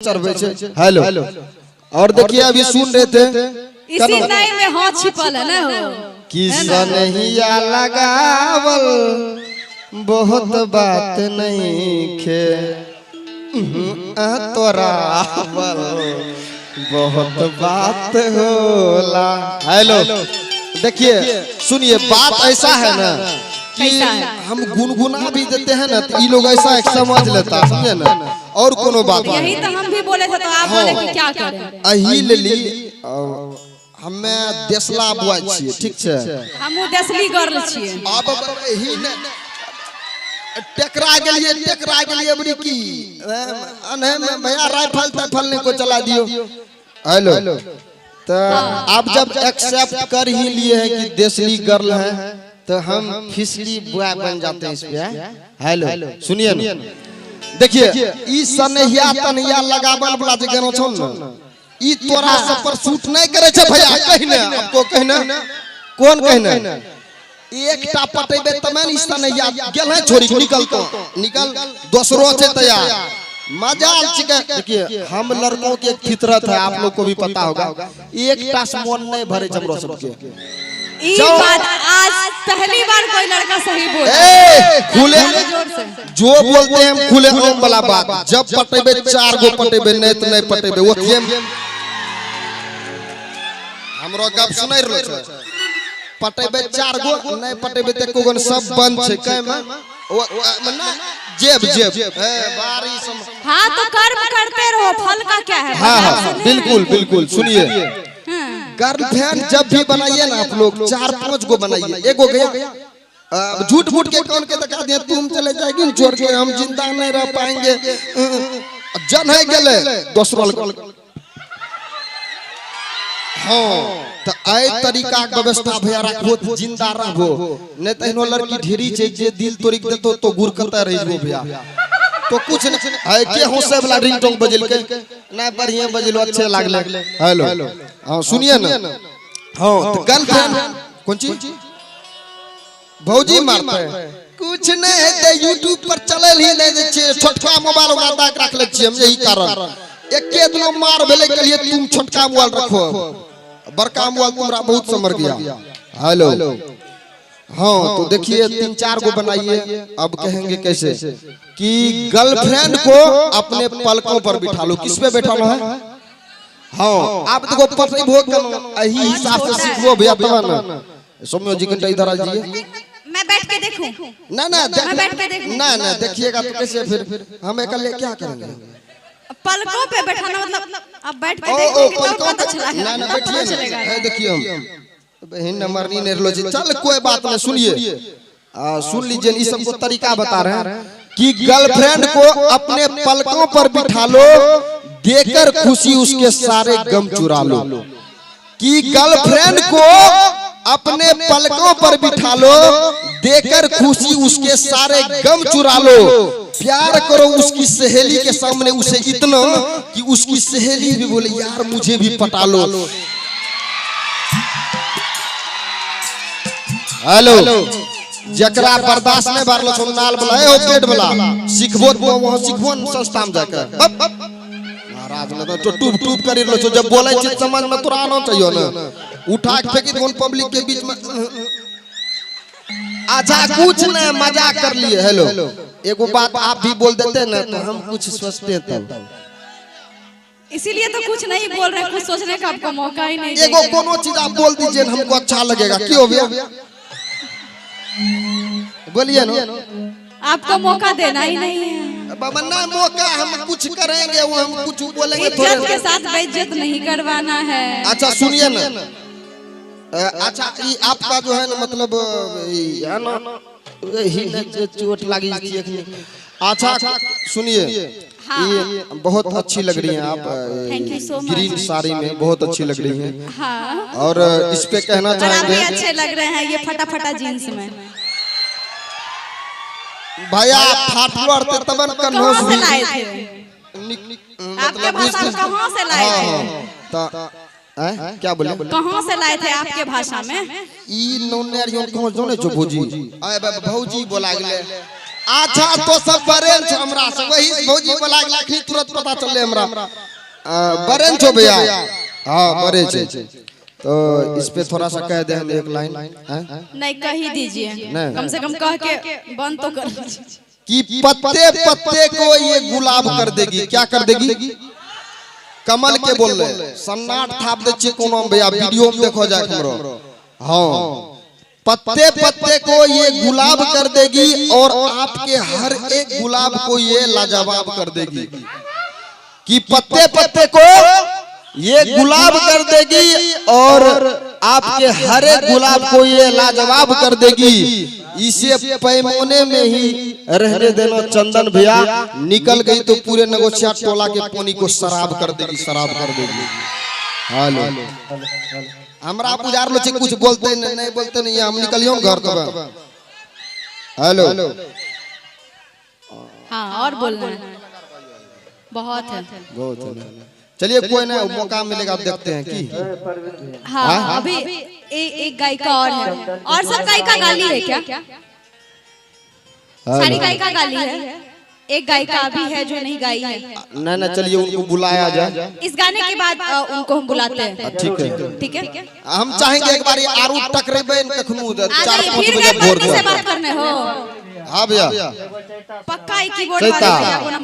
चढ़वे छे। हेलो और देखिए अभी सुन रहे थे इसी टाइम में हाँ छिपल है ना हो कि सनहिया लगावल बहुत बात नहीं खे तोरावल बहुत बात होला। हेलो देखिए सुनिए बात ऐसा है ना कि हम गुनगुना भी देते हैं ना तो ये लोग ऐसा एक समझ लेता समझे ना और कोनो बात यही तो हम भी बोले थे तो आप बोले कि क्या करें अही लेली हमें देसला बुआ छिए ठीक छे हमहु देसली गर्ल छिए अब यही ने टकरा गेलिए बड़ी की अने में भैया राइफल ताइफल ने को चला दियो। हेलो तो आप जब एक्सेप्ट कर ही लिए हैं कि देसली गर्ल है तो हम फिसली बुआ बन जाते हैं इस पे। हेलो सुनिए ना देखिए ई सनहिया तनहिया लगावल वाला जे गाना छौ ना ई तोरा सब पर सूट नहीं करे छे भैया कहने आपको कहना कौन कहना एकटा पटेबे तमे ई सनहिया गेल है छोरी निकल दोसरो छे तैयार मजाल छिके। देखिए हम लड़कों की एक फितरत है आप लोग को भी पता होगा एकटा मन नहीं भरे हमरो सबके ये बात आज पहली बार कोई लड़का सही बोला खुले जो बोलते हैं हम खुले आम वाला बात जब पटेबे 4 गो पटेबे नहीं तो नहीं पटेबे वो हमरो गप सुनै रहलो छ पटेबे 4 गो नहीं पटेबे त एको गन सब बंद छै कै में मन्ना जेब बारी हां तो कर्म करते रहो फल का क्या है। हां बिल्कुल सुनिए गर्लफ्रेंड जब भी बनाइए ना आप लोग 4-5 गो बनाइए एगो गया झूठ मूठ के कौन के दिखा दिया तुम चले जाएगी छोड़ के हम जिंदा नहीं रह पाएंगे जन है गेले दोसरो हां तो आई तरीका के व्यवस्था भैया रखबो जिंदा रहबो नहीं त एनो लड़की ढेरी छै जे दिल तोड़ के देतो तो गुर करता रह जबो भैया तो कुछ है के होसे वाला रिंगटोन बजल के ना बढ़िया बजलो अच्छे लागले। हेलो हां सुनिए ना हां तो गर्लफ्रेंड कौन चीज भौजी मारते कुछ नहीं है ते YouTube पर चलल ही नहीं छे छोटका मोबाइल वाला दाक रख ले छी हम यही कारण एके दिनो मार भेले के लिए तुम छोटका मोबाइल रखो बड़का मोबाइल तुम्हारा बहुत समझ गया। हेलो हाँ तो देखिए 3-4 गो बनाइए अब कहेंगे कैसे कि गर्लफ्रेंड को अपने पलकों पर बिठा लो किस पे बैठा लो है हाँ आप देखो पटई भोग यही हिसाब से सीखो भैया तब ना सौम्य जी घंटा इधर आ जाइए मैं बैठ के देखूं ना देखिएगा तो कैसे फिर हम अकेले क्या करेंगे पलकों पे बैठाना मतलब अब बैठ के देखोगे तो पता चलेगा ना बैठिए देखिए हम बहन नंबर नहीं रहलो चल कोई बात नहीं सुनिए सुन लीजिए इस सबको तरीका बता रहे हैं कि गर्लफ्रेंड को अपने पलकों पर बिठा लो देकर खुशी उसके सारे गम चुरा लो कि गर्लफ्रेंड को अपने पलकों पर बिठा लो देकर खुशी उसके सारे गम चुरा लो प्यार करो उसकी सहेली के सामने उसे इतना कि उसकी सहेली भी बोले यार मुझे भी पटा लो। हेलो जकरा बर्दाश्त नहीं भरलो छो नाल वाला ए पेट वाला सिखबो वहां सिखबो संस्था में जाकर महाराज ने तो टूप कर रहलो छो जब बोले छी समझ में तोरा आना चाहिए ना उठा के फेंकी कौन पब्लिक के बीच में अच्छा कुछ नहीं मजाक कर लिए। हेलो एगो बात आप भी बोल देते ना तो हम कुछ सोचते थे इसीलिए तो कुछ नहीं बोल रहे कुछ सोचने का आपको मौका ही नहीं एगो कोनो चीज आप बोल दीजिए हमको अच्छा लगेगा क्यों भैया बोलिए ना आपको मौका देना ही नहीं है बाबा ना मौका हम कुछ करेंगे वो हम कुछ बोलेंगे इज्जत के साथ बेइज्जत नहीं करवाना है। अच्छा सुनिए ना अच्छा ये आपका जो है ना मतलब है ना ही चोट लगी थी अच्छा सुनिए ये बहुत अच्छी लग रही हैं आप ग्रीन साड़ी में बहुत अच्छी लग रही हैं हाँ। और इस पे कहना चाहेंगे अच्छे लग रहे हैं ये फटा जीन्स में भैया फाटलो और तबन कन्होस भी लाए थे आपके भाषा में कहां से लाए थे क्या बोले कहां से लाए थे आपके भाषा में ई नौनेरियों कहां जोने जो भौजी आए भौजी बोला गेले अच्छा तो सब बरेन छो हमरा से वही भौजी बोला लाखनी तुरंत पता चलले हमरा बरेन छो भैया। हां बरे छे तो इस पे थोड़ा सा कह दे हम एक लाइन हैं। नहीं कह ही दीजिए, कम से कम कह के बंद तो कर दीजिए कि पत्ते पत्ते को ये गुलाब कर देगी। क्या कर देगी? कमल के बोल रहे सन्नाट थाप दे छे कोनो भैया वीडियो में देखो जाए हमरो। हां पत्ते पत्ते को ये गुलाब कर देगी और आपके हर एक गुलाब को ये लाजवाब कर देगी। कि पत्ते पत्ते को ये गुलाब कर देगी और आपके हर एक गुलाब को ये लाजवाब कर देगी। इसे पैमाने में ही रहने देना चंदन भैया, निकल गई तो पूरे नगोशिया टोला के पानी को शराब कर देगी, शराब कर देगी। हेलो हमरा पुजार लो कुछ बोलते नहीं बोलते नहीं, हम निकलियो घर तब। हेलो हाँ और बोलना है बहुत है, बहुत है। चलिए कोई ना मौका मिलेगा देखते हैं कि हाँ अभी एक गायिका और है और सब गायिका गाली है क्या? सारी गायिका गाली है, एक गायिका अभी है जो नहीं गाई है। नहीं चलिए उनको बुलाया जाए, इस गाने के बाद उनको हम बुलाते हैं। ठीक है हम चाहेंगे एक बार आरू टकरेबे कखनू 4-5 फिर बजे भोर से बात करने हो। हाँ भैया पक्का एक कीबोर्ड वाले